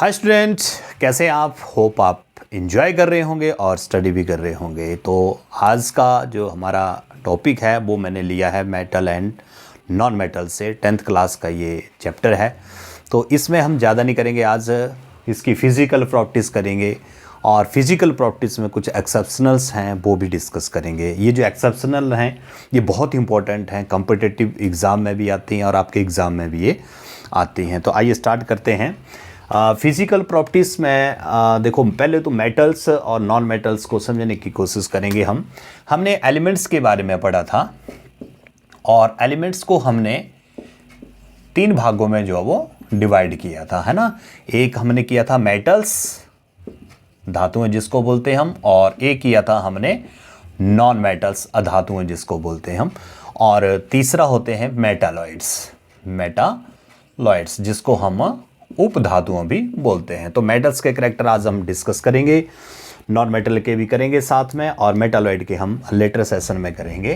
Hi students, कैसे आप? Hope आप इंजॉय कर रहे होंगे और स्टडी भी कर रहे होंगे। तो आज का जो हमारा टॉपिक है वो मैंने लिया है मेटल एंड नॉन मेटल से 10th क्लास का ये चैप्टर है। तो इसमें हम ज़्यादा नहीं करेंगे, आज इसकी फ़िज़िकल प्रॉपर्टीज़ करेंगे और फिज़िकल प्रॉपर्टीज़ में कुछ एक्सेप्शनल्स हैं वो भी डिस्कस करेंगे। ये जो एक्सेप्शनल हैं ये बहुत इंपॉर्टेंट हैं, कॉम्पिटिटिव एग्ज़ाम में भी आती हैं और आपके एग्ज़ाम में भी ये आती हैं। तो आइए स्टार्ट करते हैं। फिज़िकल प्रॉपर्टीज़ में देखो, पहले तो मेटल्स और नॉन मेटल्स को समझने की कोशिश करेंगे। हमने एलिमेंट्स के बारे में पढ़ा था और एलिमेंट्स को हमने 3 भागों में जो है वो डिवाइड किया था, है ना। एक हमने किया था मेटल्स, धातुएं जिसको बोलते हैं हम, और एक किया था हमने नॉन मेटल्स, अधातुएं जिसको बोलते हैं हम, और तीसरा होते हैं मेटालॉइड्स जिसको हम उपधातुओं भी बोलते हैं। तो मेटल्स के कैरेक्टर आज हम डिस्कस करेंगे, नॉन मेटल के भी करेंगे साथ में, और मेटालॉइड के हम लेटर सेशन में करेंगे।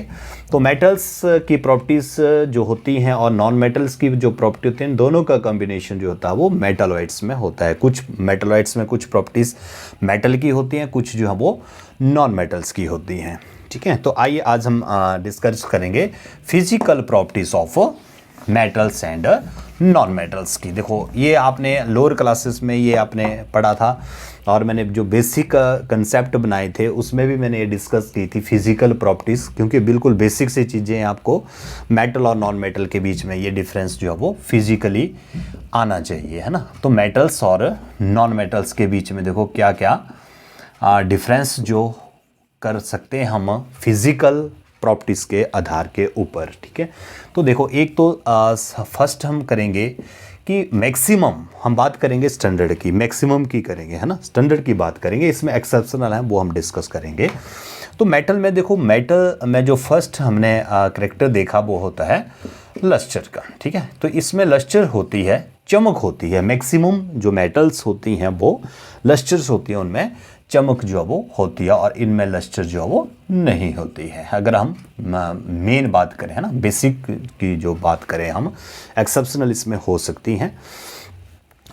तो मेटल्स की प्रॉपर्टीज़ जो होती हैं और नॉन मेटल्स की जो प्रॉपर्टी होती हैं, दोनों का कॉम्बिनेशन जो होता है वो मेटालॉइड्स में होता है। कुछ मेटालॉइड्स में कुछ प्रॉपर्टीज़ मेटल की होती हैं, कुछ जो है वो नॉन मेटल्स की होती हैं। ठीक है, तो आइए आज हम डिस्कस करेंगे physical properties of metals and non metals की। देखो, ये आपने लोअर क्लासेस में ये आपने पढ़ा था और मैंने जो बेसिक कंसेप्ट बनाए थे उसमें भी मैंने ये डिस्कस की थी फिजिकल प्रॉपर्टीज़, क्योंकि बिल्कुल बेसिक सी चीज़ें आपको मेटल और नॉन मेटल के बीच में ये डिफरेंस जो है वो फिजिकली आना चाहिए, है ना। तो मेटल्स और नॉन मेटल्स के बीच में देखो क्या क्या डिफरेंस जो कर सकते हैं हम फिजिकल प्रॉपर्टीज़ के आधार के ऊपर। ठीक है, तो देखो, एक तो फर्स्ट हम करेंगे कि मैक्सिमम, हम बात करेंगे स्टैंडर्ड की, मैक्सिमम की करेंगे, है ना, स्टैंडर्ड की बात करेंगे। इसमें एक्सेप्शनल है वो हम डिस्कस करेंगे। तो मेटल में देखो, मेटल में जो फर्स्ट हमने करैक्टर देखा वो होता है लस्टर का। ठीक है, तो इसमें लस्टर होती है, चमक होती है। मैक्सिमम जो मेटल्स होती हैं वो लस्टर्स होती हैं, उनमें चमक जो है वो होती है और इनमें लस्टर जो है वो नहीं होती है। अगर हम मेन बात करें, है ना, बेसिक की जो बात करें हम, एक्सेप्शनल इसमें हो सकती हैं।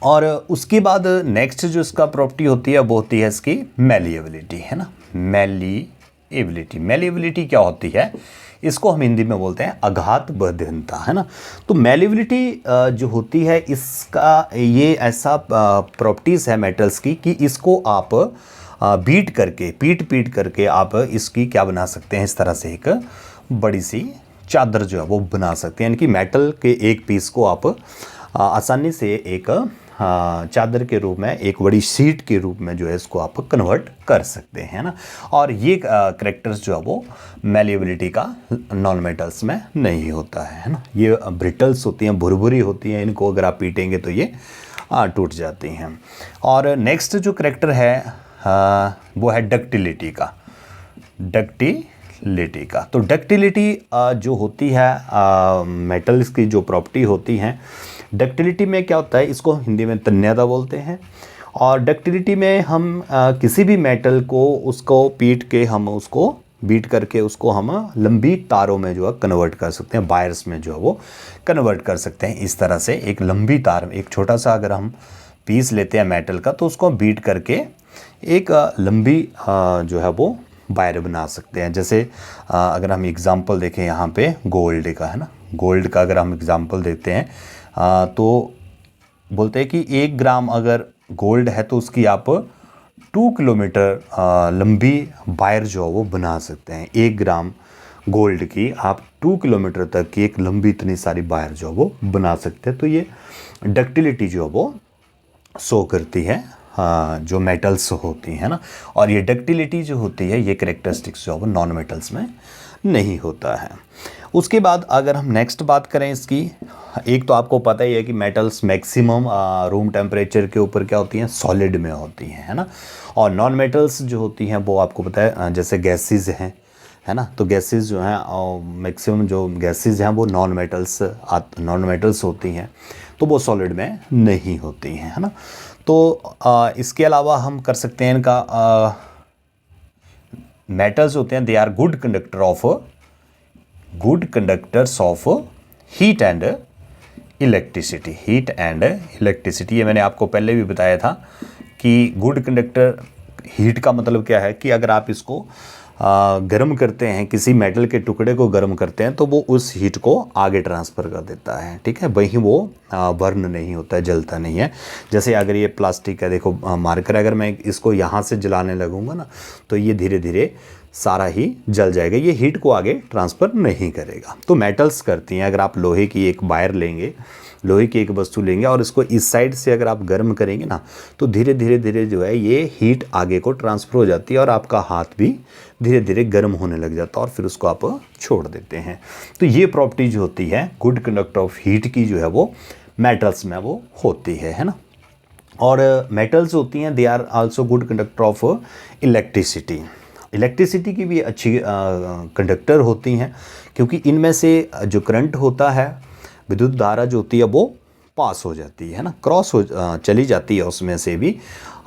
और उसके बाद नेक्स्ट जो इसका प्रॉपर्टी होती है वो होती है इसकी मैलिएबिलिटी, है ना। मैलिएबिलिटी क्या होती है, इसको हम हिंदी में बोलते हैं आघात बद्धता, है ना। तो मैलिएबिलिटी जो होती है, इसका ये ऐसा प्रॉपर्टीज़ है मेटल्स की कि इसको आप बीट करके, पीट करके आप इसकी क्या बना सकते हैं, इस तरह से एक बड़ी सी चादर जो है वो बना सकते हैं। यानी कि मेटल के एक पीस को आप आसानी से एक चादर के रूप में, एक बड़ी शीट के रूप में जो है इसको आप कन्वर्ट कर सकते हैं ना। और ये करैक्टर्स जो है वो मैलिएबिलिटी का नॉन मेटल्स में नहीं होता है ना। ये ब्रिटल्स होती हैं, भुरभुरी होती हैं, इनको अगर आप पीटेंगे तो ये टूट जाती हैं। और नेक्स्ट जो करैक्टर है वो है डक्टिलिटी का। तो डक्टिलिटी जो होती है मेटल्स की जो प्रॉपर्टी होती हैं, डक्टिलिटी में क्या होता है, इसको हिंदी में तन्यता बोलते हैं। और डक्टिलिटी में हम किसी भी मेटल को, उसको पीट के हम उसको बीट करके उसको हम लंबी तारों में जो है कन्वर्ट कर सकते हैं, वायर्स में जो है वो कन्वर्ट कर सकते हैं। इस तरह से एक लंबी तार, एक छोटा सा अगर हम पीस लेते हैं मेटल का, तो उसको बीट करके एक लंबी जो है वो वायर बना सकते हैं। जैसे अगर हम एग्ज़ाम्पल देखें यहाँ पे गोल्ड का, है ना, गोल्ड का अगर हम एग्ज़ाम्पल देते हैं तो बोलते हैं कि 1 ग्राम अगर गोल्ड है तो उसकी आप 2 किलोमीटर लंबी वायर जो है वो बना सकते हैं। 1 ग्राम गोल्ड की आप 2 किलोमीटर तक की एक लंबी इतनी सारी वायर जो है वो बना सकते हैं। तो ये डक्टिलिटी जो है वो शो करती है जो मेटल्स होती हैं ना। और ये डक्टिलिटी जो होती है, ये कैरेक्टरिस्टिक्स जो है वो नॉन मेटल्स में नहीं होता है। उसके बाद अगर हम नेक्स्ट बात करें इसकी, एक तो आपको पता ही है कि मेटल्स मैक्सिमम रूम टेम्परेचर के ऊपर क्या होती हैं, सॉलिड में होती हैं, है ना। और नॉन मेटल्स जो होती हैं वो आपको पता है जैसे गैसेज हैं, है ना। तो गैसेज जो हैं, मैक्सिमम जो गैसेज हैं वो नॉन मेटल्स होती हैं, तो वो सॉलिड में नहीं होती हैं, है ना। तो इसके अलावा हम कर सकते हैं इनका मेटल्स होते हैं, they are good conductors of heat and electricity, heat and electricity. ये मैंने आपको पहले भी बताया था कि गुड कंडक्टर, हीट का मतलब क्या है कि अगर आप इसको गर्म करते हैं, किसी मेटल के टुकड़े को गर्म करते हैं तो वो उस हीट को आगे ट्रांसफ़र कर देता है, ठीक है। वहीं वो बर्न नहीं होता है, जलता नहीं है। जैसे अगर ये प्लास्टिक है, देखो मार्कर, अगर मैं इसको यहाँ से जलाने लगूँगा ना तो ये धीरे धीरे सारा ही जल जाएगा, ये हीट को आगे ट्रांसफ़र नहीं करेगा। तो मेटल्स करती हैं। अगर आप लोहे की एक वायर लेंगे, लोहे की एक वस्तु लेंगे और इसको इस साइड से अगर आप गर्म करेंगे ना तो धीरे धीरे धीरे जो है ये हीट आगे को ट्रांसफ़र हो जाती है और आपका हाथ भी धीरे धीरे गर्म होने लग जाता है और फिर उसको आप छोड़ देते हैं। तो ये प्रॉपर्टी जो होती है गुड कंडक्टर ऑफ हीट की जो है वो मेटल्स में वो होती है ना। और मेटल्स होती हैं, they are also good conductor of electricity. Electricity की भी अच्छी कंडक्टर होती हैं क्योंकि इनमें से जो करंट होता है, विद्युत धारा जो होती है वो पास हो जाती है ना, क्रॉस हो चली जाती है उसमें से भी।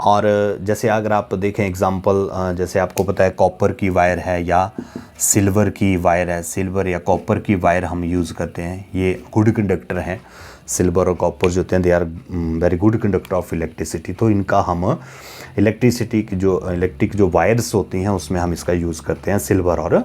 और जैसे अगर आप देखें एग्जांपल, जैसे आपको पता है कॉपर की वायर है या सिल्वर की वायर है, सिल्वर या कॉपर की वायर हम यूज़ करते हैं, ये गुड कंडक्टर हैं। सिल्वर और कॉपर जो होते हैं they are very good conductor of electricity. तो इनका हम इलेक्ट्रिसिटी की जो इलेक्ट्रिक जो वायर्स होती हैं उसमें हम इसका यूज़ करते हैं, सिल्वर और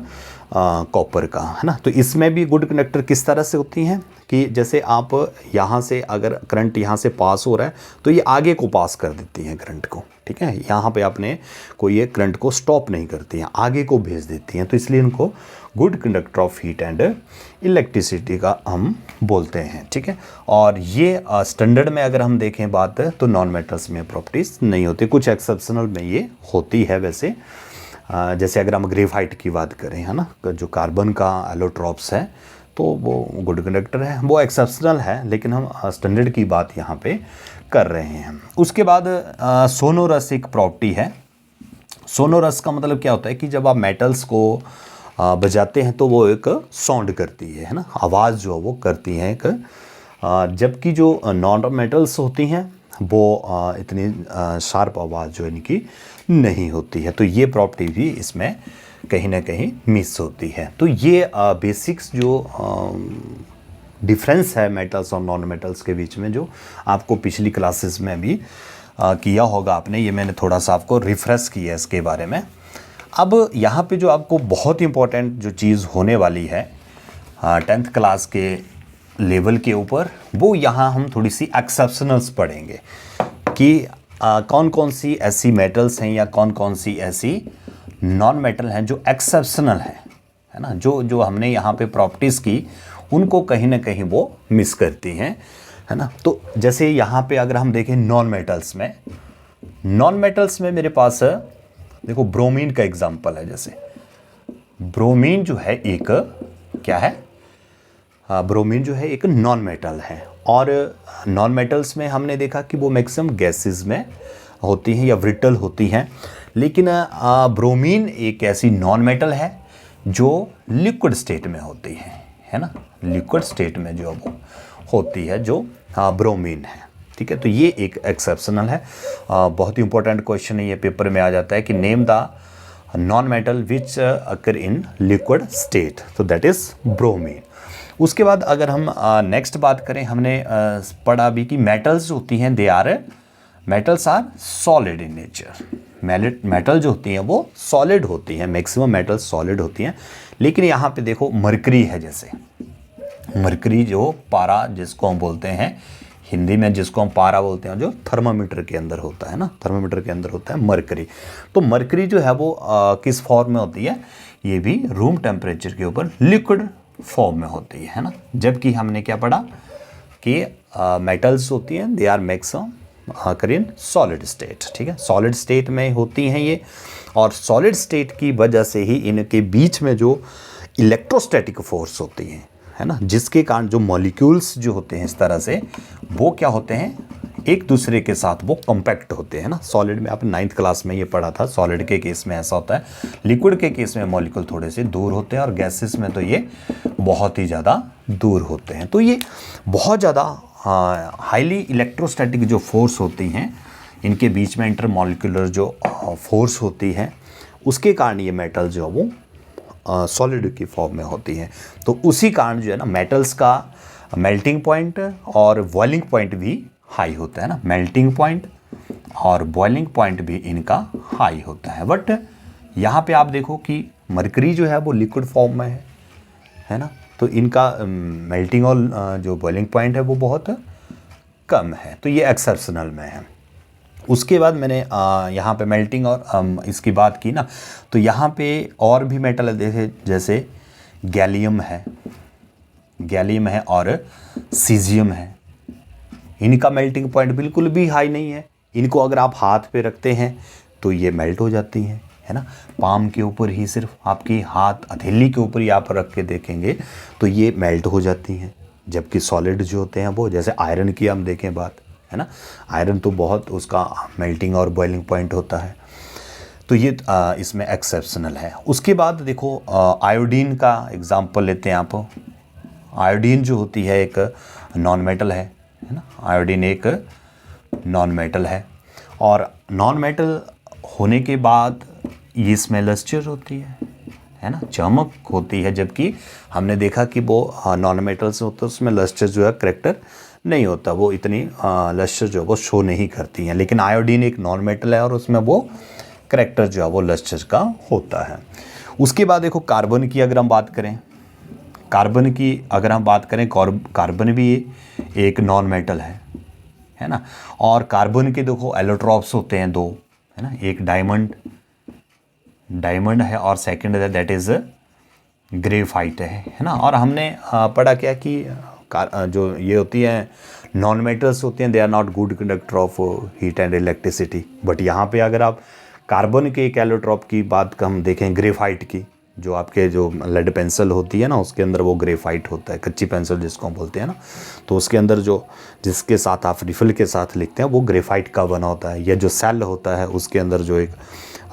कॉपर का, है ना। तो इसमें भी गुड कंडक्टर किस तरह से होती हैं कि जैसे आप यहाँ से अगर करंट यहाँ से पास हो रहा है तो ये आगे को पास कर देती हैं करंट को, ठीक है। यहाँ पे आपने कोई ये करंट को स्टॉप नहीं करती हैं, आगे को भेज देती हैं। तो इसलिए इनको good conductor of heat and electricity का हम बोलते हैं, ठीक है। और ये स्टैंडर्ड में अगर हम देखें बात तो नॉन मेटल्स में प्रॉपर्टीज़ नहीं होती, कुछ एक्सेप्शनल में ये होती है वैसे। जैसे अगर हम ग्रेफाइट की बात करें, है ना, जो कार्बन का एलोट्रॉप्स है तो वो गुड कंडक्टर है, वो एक्सेप्शनल है, लेकिन हम स्टैंडर्ड की बात यहाँ पे कर रहे हैं। उसके बाद सोनोरस एक प्रॉपर्टी है। सोनोरस का मतलब क्या होता है कि जब आप मेटल्स को बजाते हैं तो वो एक साउंड करती है ना, आवाज़ जो वो करती है एक, जबकि जो नॉन मेटल्स होती हैं वो इतनी शार्प आवाज़ जो इनकी नहीं होती है। तो ये प्रॉपर्टी भी इसमें कहीं ना कहीं मिस होती है। तो ये बेसिक्स जो डिफरेंस है मेटल्स और नॉन मेटल्स के बीच में, जो आपको पिछली क्लासेस में भी किया होगा आपने, ये मैंने थोड़ा सा आपको रिफ्रेश किया इसके बारे में। अब यहाँ पे जो आपको बहुत इंपॉर्टेंट जो चीज़ होने वाली है 10th क्लास के लेवल के ऊपर, वो यहाँ हम थोड़ी सी एक्सेप्शनल्स पढ़ेंगे कि कौन कौन सी ऐसी मेटल्स हैं या कौन कौन सी ऐसी नॉन मेटल हैं जो एक्सेप्शनल है ना, जो हमने यहाँ पे प्रॉपर्टीज़ की उनको कहीं ना कहीं वो मिस करती हैं, है ना। तो जैसे यहाँ पे अगर हम देखें नॉन मेटल्स में मेरे पास देखो ब्रोमीन का एग्जांपल है। जैसे ब्रोमीन जो है एक क्या है, ब्रोमीन जो है एक नॉन मेटल है। और नॉन मेटल्स में हमने देखा कि वो मैक्सिमम गैसेस में होती हैं या ब्रिटल होती हैं, लेकिन ब्रोमीन एक ऐसी नॉन मेटल है जो लिक्विड स्टेट में होती है ना, लिक्विड स्टेट में जो वो होती है जो ब्रोमीन है, ठीक है। तो ये एक एक्सेप्शनल है। बहुत ही इंपॉर्टेंट क्वेश्चन है, ये पेपर में आ जाता है कि name the non metal which occur in liquid state, तो दैट इज ब्रोमीन। उसके बाद अगर हम नेक्स्ट बात करें, हमने पढ़ा भी कि मेटल्स होती हैं metals are solid in nature. Metal जो होती हैं वो सॉलिड होती हैं, मैक्सिमम मेटल्स सॉलिड होती हैं। लेकिन यहाँ पे देखो मरकरी है, जैसे मरकरी जो पारा जिसको हम बोलते हैं हिंदी में, जिसको हम पारा बोलते हैं, जो थर्मामीटर के अंदर होता है ना, थर्मामीटर के अंदर होता है मरकरी। तो मरकरी जो है वो किस फॉर्म में होती है, ये भी रूम टेम्परेचर के ऊपर लिक्विड फॉर्म में होती है ना। जबकि हमने क्या पढ़ा कि मेटल्स होती हैं they are maximum in solid state, ठीक है, सॉलिड स्टेट में होती हैं ये। और सॉलिड स्टेट की वजह से ही इनके बीच में जो इलेक्ट्रोस्टैटिक फोर्स होती है ना, जिसके कारण जो मॉलिक्यूल्स जो होते हैं इस तरह से वो क्या होते हैं, एक दूसरे के साथ वो कॉम्पैक्ट होते हैं ना। सॉलिड में आपने 9th क्लास में ये पढ़ा था, सॉलिड के केस में ऐसा होता है, लिक्विड के केस में मॉलिक्यूल थोड़े से दूर होते हैं और गैसेस में तो ये बहुत ही ज़्यादा दूर होते हैं। तो ये बहुत ज़्यादा हाईली इलेक्ट्रोस्टैटिक जो फोर्स होती हैं, इनके बीच में इंटरमॉलिक्यूलर जो फोर्स होती है, उसके कारण ये मेटल जो वो सॉलिड की फॉर्म में होती हैं। तो उसी कारण जो है ना मेटल्स का मेल्टिंग पॉइंट और बॉइलिंग पॉइंट भी हाई होता है ना, मेल्टिंग पॉइंट और बॉइलिंग पॉइंट भी इनका हाई होता है। बट यहाँ पे आप देखो कि मरकरी जो है वो लिक्विड फॉर्म में है ना, तो इनका मेल्टिंग और जो बॉइलिंग पॉइंट है वो बहुत कम है, तो ये एक्सेप्शनल में है। उसके बाद मैंने यहाँ पे मेल्टिंग और इसकी बात की ना, तो यहाँ पे और भी मेटल है, जैसे गैलियम है और सीजियम है। इनका मेल्टिंग पॉइंट बिल्कुल भी हाई नहीं है। इनको अगर आप हाथ पे रखते हैं तो ये मेल्ट हो जाती हैं, है ना। पाम के ऊपर ही, सिर्फ आपकी हाथ हथेली के ऊपर ही आप रख के देखेंगे तो ये मेल्ट हो जाती हैं। जबकि सॉलिड जो होते हैं वो, जैसे आयरन की हम देखें बात, है ना, आयरन तो बहुत उसका मेल्टिंग और बॉइलिंग पॉइंट होता है, तो ये इसमें एक्सेप्शनल है। उसके बाद देखो आयोडीन का एग्जांपल लेते हैं आप। आयोडीन जो होती है एक नॉन मेटल है ना, आयोडीन एक नॉन मेटल है, और नॉन मेटल होने के बाद ये इसमें लस्टर होती है ना, चमक होती है। जबकि हमने देखा कि वो नॉन मेटल से होता है, उसमें लस्टर जो है करेक्टर नहीं होता, वो इतनी लस्टर जो है वो शो नहीं करती हैं। लेकिन आयोडीन एक नॉन मेटल है और उसमें वो करेक्टर जो है वो लस्टर का होता है। उसके बाद देखो कार्बन की अगर हम बात करें, कार्बन भी एक नॉन मेटल है ना। और कार्बन के देखो एलोट्रॉप्स होते हैं दो, है ना, एक डायमंड है और सेकंड है दैट इज़ ग्रेफाइट है ना। और हमने पढ़ा क्या कि जो ये होती है नॉन मेटल्स होते हैं, they are not good conductor of heat and electricity. But यहाँ पे अगर आप कार्बन के एक एलोट्रॉप की बात का हम देखें, ग्रेफाइट की, जो आपके जो लेड पेंसिल होती है ना उसके अंदर वो ग्रेफाइट होता है, कच्ची पेंसिल जिसको हम बोलते हैं ना, तो उसके अंदर जो जिसके साथ आप रिफिल के साथ लिखते हैं वो ग्रेफाइट का बना होता है। या जो सेल होता है उसके अंदर जो एक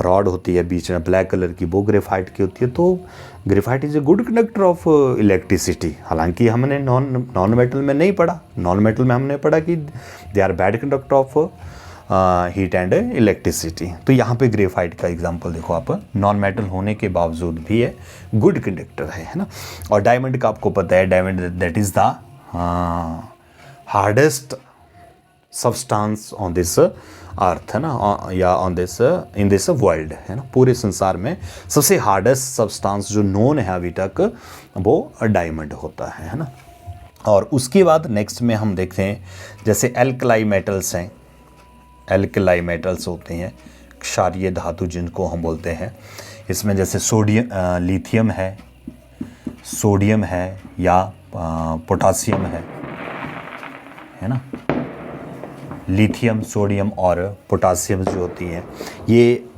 रॉड होती है बीच में ब्लैक कलर की, वो ग्रेफाइट की होती है। तो graphite is a good conductor of electricity. हालांकि हमने नॉन मेटल में नहीं पढ़ा, नॉन मेटल में हमने पढ़ा कि they are bad conductor of heat and electricity. तो यहाँ पे ग्रेफाइट का एग्जांपल देखो आप, नॉन मेटल होने के बावजूद भी है गुड कंडक्टर है ना। और डायमंड का आपको पता है, diamond that is the hardest substance on this earth, है ना, या on this in this world, है ना। पूरे संसार में सबसे हार्डेस्ट सब्सटेंस जो नोन है अभी तक वो डायमंड होता है ना। और उसके बाद नेक्स्ट में हम देखते हैं जैसे एल्कलाई मेटल्स हैं, एल्कलाई मेटल्स होते हैं, क्षारीय धातु जिनको हम बोलते हैं। इसमें जैसे लिथियम है या पोटासियम है ना। लिथियम, सोडियम और पोटासियम जो होती हैं, ये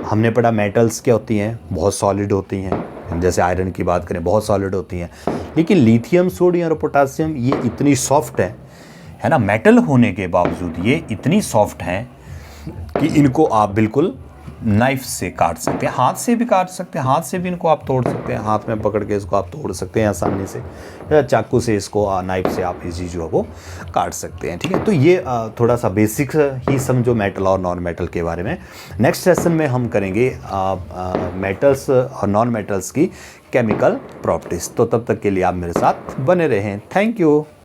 हमने पढ़ा मेटल्स क्या होती हैं, बहुत सॉलिड होती हैं। जैसे आयरन की बात करें बहुत सॉलिड होती हैं, लेकिन लिथियम, सोडियम और पोटासियम ये इतनी सॉफ्ट है ना, मेटल होने के बावजूद ये इतनी सॉफ्ट हैं कि इनको आप बिल्कुल नाइफ से काट सकते हैं, हाथ से भी काट सकते हैं, हाथ से भी इनको आप तोड़ सकते हैं, हाथ में पकड़ के इसको आप तोड़ सकते हैं आसानी से, या चाकू से इसको नाइफ से आप इजी जो है वो काट सकते हैं, ठीक है। तो ये थोड़ा सा बेसिक ही समझो मेटल और नॉन मेटल के बारे में। नेक्स्ट सेशन में हम करेंगे मेटल्स और नॉन मेटल्स की केमिकल प्रॉपर्टीज़। तो तब तक के लिए आप मेरे साथ बने रहें। Thank you.